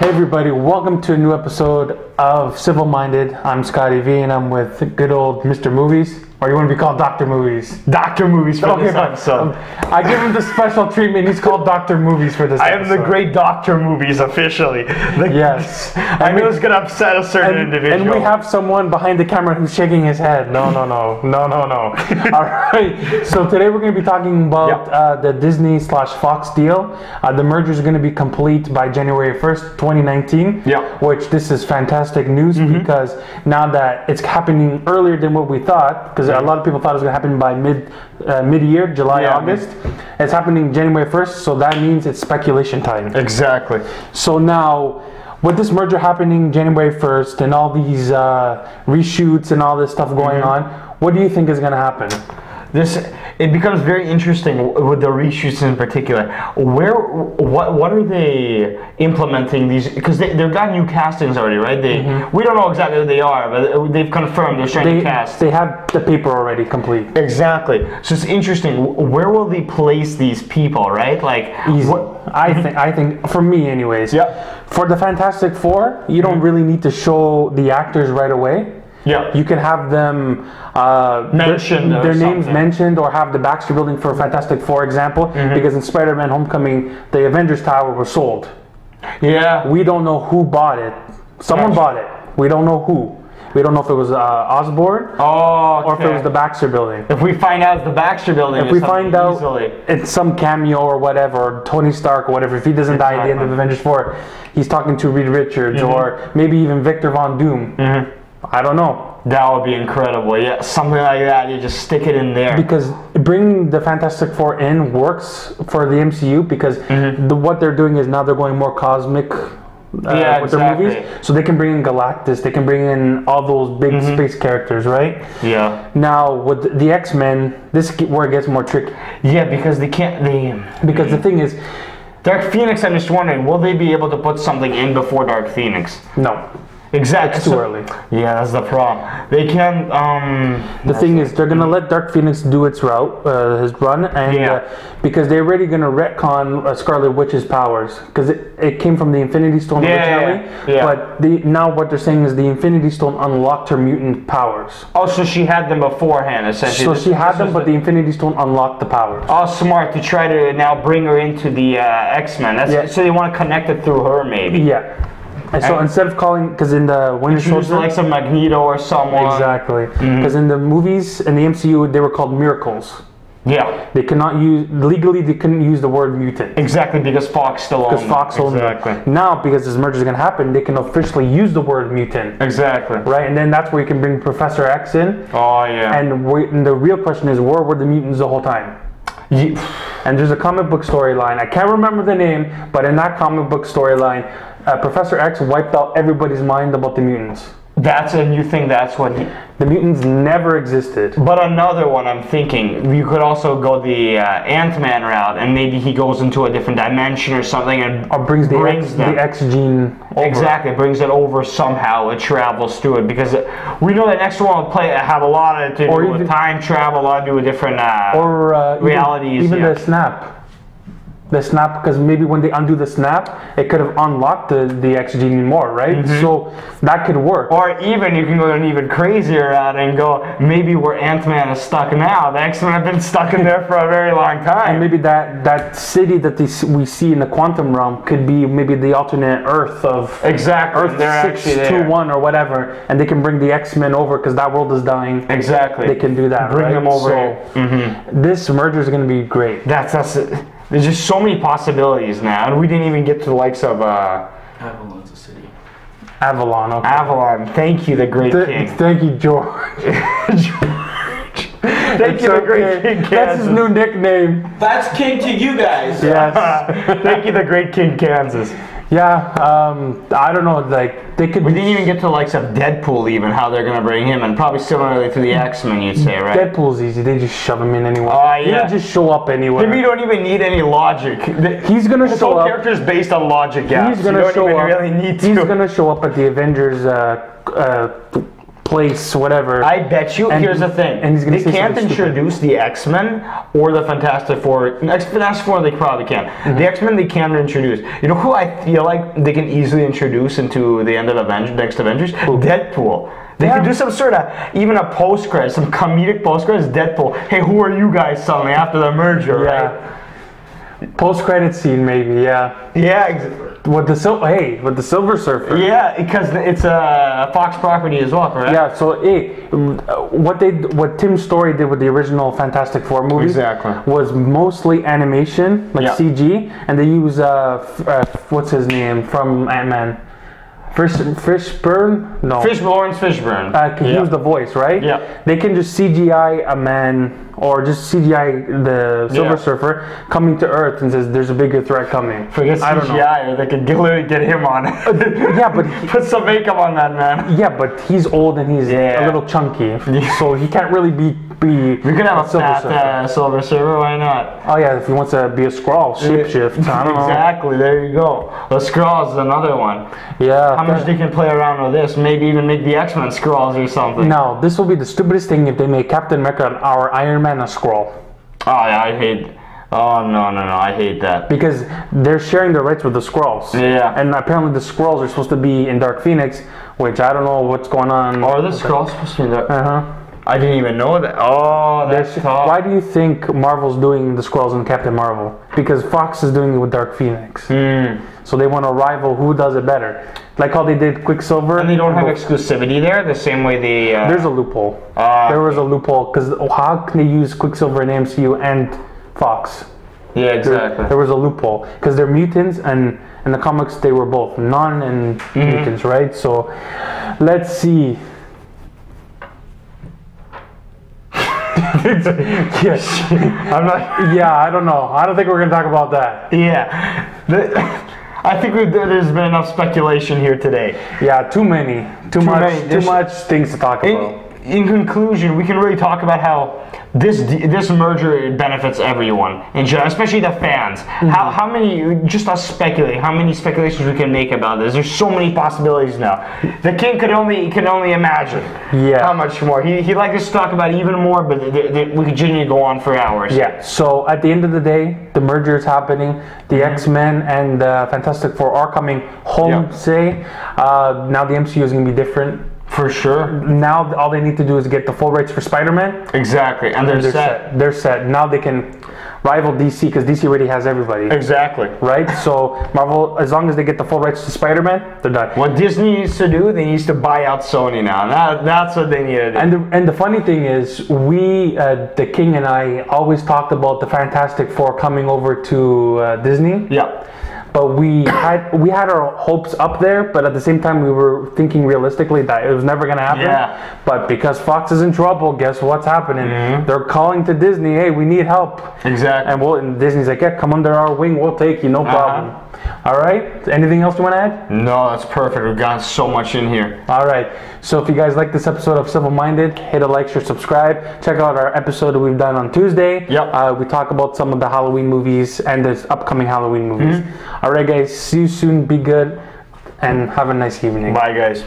Hey everybody, welcome to a new episode of Civil Minded. I'm Scotty V and I'm with good old Mr. Movies. Or you want to be called Dr. Movies? Dr. Movies for this episode. I give him the special treatment. He's called Dr. Movies for this episode. I am the great Dr. Movies officially. Yes. I know it's going to upset a certain individual. And we have someone behind the camera who's shaking his head. No. All right. So today we're going to be talking about the Disney/Fox deal. The merger is going to be complete by January 1st, 2019. Yeah. Which this is fantastic news because now that it's happening earlier than what we thought, because a lot of people thought it was going to happen by mid-year, July, August. It's happening January 1st, so that means it's speculation time. Exactly. So now, with this merger happening January 1st and all these reshoots and all this stuff going on, what do you think is going to happen? It becomes very interesting with the reshoots in particular. What are they implementing these? Because they've got new castings already, right? We don't know exactly who they are, but they've confirmed they're trying to cast. They have the paper already complete. Exactly. So it's interesting. Where will they place these people, right? Like, I think for me, anyways. Yeah. For the Fantastic Four, you don't really need to show the actors right away. Yeah. You can have them mentioned their names mentioned, or have the Baxter Building for Fantastic Four example, because in Spider-Man Homecoming, the Avengers Tower was sold. Yeah. We don't know who bought it. Someone bought it. We don't know who. We don't know if it was Osborn or if it was the Baxter Building. If we find out it's the Baxter Building, if we find out it's some cameo or whatever, or Tony Stark or whatever, if he doesn't die at the end of Avengers 4, he's talking to Reed Richards or maybe even Victor Von Doom. I don't know. That would be incredible. Yeah, something like that. You just stick it in there. Because bringing the Fantastic Four in works for the MCU because what they're doing is now they're going more cosmic with their movies. So they can bring in Galactus. They can bring in all those big space characters, right? Yeah. Now with the X-Men, this is where it gets more tricky. Yeah, because they can't. Because the thing is, Dark Phoenix. I'm just wondering, will they be able to put something in before Dark Phoenix? No. Exactly. It's too early. Yeah, that's the problem. They can. The thing is, they're gonna let Dark Phoenix do its route, his run, and because they're already gonna retcon Scarlet Witch's powers because it came from the Infinity Stone originally. But now what they're saying is the Infinity Stone unlocked her mutant powers. Oh, so she had them beforehand, essentially. So she had them, but the Infinity Stone unlocked the powers. Oh, smart to try to now bring her into the X-Men. So they want to connect it through her, maybe. Yeah. And so instead of calling, because in the Winter Soldier, like some Magneto or someone. Exactly. Because in the movies, in the MCU, they were called miracles. Yeah. They cannot use, legally they couldn't use the word mutant. Exactly, because Fox still owns it. Because Fox owns it. Now, because this merger is going to happen, they can officially use the word mutant. Exactly. Right, and then that's where you can bring Professor X in. Oh, yeah. And the real question is, where were the mutants the whole time? And there's a comic book storyline. I can't remember the name, but in that comic book storyline, Professor X wiped out everybody's mind about the mutants. And you think that's what the mutants never existed. But another one, I'm thinking, you could also go the Ant-Man route, and maybe he goes into a different dimension or something, and or brings the X gene over. Exactly, brings it over somehow. It travels through it because we know the next one will have a lot to do with time travel, a lot to do with different realities. Even the snap. The snap, because maybe when they undo the snap, it could have unlocked the X gene more, right? So that could work. Or even you can go an even crazier route and go, maybe where Ant-Man is stuck now, the X-Men have been stuck in there for a very long time. And maybe that city that we see in the quantum realm could be maybe the alternate Earth of Earth 621 or whatever, and they can bring the X-Men over because that world is dying. Exactly. They can do that. Bring them over. This merger is going to be great. That's it. There's just so many possibilities now, and we didn't even get to the likes of Avalon's a city. Avalon. Okay. Avalon. Thank you, the Great King. Thank you, George. Thank you, the Great King. Kansas. That's his new nickname. That's king to you guys. Yes. Thank you, the Great King, Kansas. Yeah, I don't know, like, they could... We didn't even get to the likes of Deadpool, even, how they're going to bring him, and probably similarly to the X-Men, you'd say, right? Deadpool's easy, they just shove him in anywhere. Oh, yeah. He just show up anywhere. Maybe you don't even need any logic. He's going to show up... His whole character's based on logic, yeah. He's going to show up... Really need to. He's going to show up at the Avengers place, whatever. I bet you. And Here's the thing: and he's gonna they say can't something stupid. introduce the X-Men or the Fantastic Four. Fantastic Four, they probably can. Mm-hmm. The X-Men, they can't introduce. You know who I feel like they can easily introduce into the end of next Avengers? Deadpool. They could do some sort of, even a post-credit, some comedic post-credits. Deadpool. Hey, who are you guys suddenly after the merger, right? Post-credit scene, maybe. Yeah. Yeah. With the Silver Surfer. Yeah, because it's a Fox property as well, correct? Yeah, so what Tim Story did with the original Fantastic Four movie Exactly. was mostly animation, like Yeah. CG, and they use what's his name from Ant-Man? Fishburne? No. Lawrence Fishburne. He used the voice, right? Yeah. They can just CGI a man or just CGI the Silver Surfer coming to Earth and says there's a bigger threat coming. Forget I don't know. CGI, or they could literally get him on it. Yeah, but Put some makeup on that man. yeah, but he's old and he's a little chunky, so he can't really be. We could have a Silver fat Surfer. Silver Surfer, why not? Oh yeah, if he wants to be a Skrull, shapeshift. I don't know. Exactly, there you go. The Skrulls is another one. Yeah. How much they can play around with this? Maybe even make the X-Men Skrulls or something. No, this will be the stupidest thing if they make Captain America or Iron Man a Skrull. Oh yeah, I hate. Oh no, I hate that. Because they're sharing the rights with the Skrulls. Yeah. And apparently the Skrulls are supposed to be in Dark Phoenix, which I don't know what's going on. Are the Skrulls supposed to be there? Uh-huh. I didn't even know that. Oh, that's tough. Why do you think Marvel's doing the Skrulls in Captain Marvel? Because Fox is doing it with Dark Phoenix. So they want to rival who does it better. Like how they did Quicksilver. And they don't have exclusivity there, the same way they... There's a loophole. There was a loophole, because how can they use Quicksilver in MCU and Fox? Yeah, exactly. There was a loophole, because they're mutants, and in the comics they were both non and mutants, right? So, let's see. Yes. I'm not. Yeah, I don't know. I don't think we're gonna talk about that. Yeah. I think there's been enough speculation here today. Yeah, too much things to talk about. In conclusion, we can really talk about how this merger benefits everyone, especially the fans. How many, just us speculating, how many speculations we can make about this? There's so many possibilities now. The king can only imagine how much more. He likes us to talk about even more, but we could genuinely go on for hours. Yeah, so at the end of the day, the merger is happening. The X-Men and Fantastic Four are coming home, now the MCU is going to be different. For sure. Now all they need to do is get the full rights for Spider-Man. Exactly, and they're set. They're set. Now they can rival DC, because DC already has everybody. Exactly. Right? So Marvel, as long as they get the full rights to Spider-Man, they're done. What Disney needs to do, they need to buy out Sony now. That's what they need to do. And the funny thing is, the King and I always talked about the Fantastic Four coming over to Disney. Yeah. But we had our hopes up there, but at the same time we were thinking realistically that it was never going to happen. Yeah. But because Fox is in trouble, guess what's happening? They're calling to Disney, hey, we need help. Exactly. And Disney's like, yeah, come under our wing, we'll take you, no problem. All right. Anything else you want to add? No, that's perfect. We've gotten so much in here. All right. So if you guys like this episode of Civil Minded, hit a like, share, subscribe. Check out our episode that we've done on Tuesday. Yep. We talk about some of the Halloween movies and the upcoming Halloween movies. All right, guys. See you soon. Be good and have a nice evening. Bye, guys.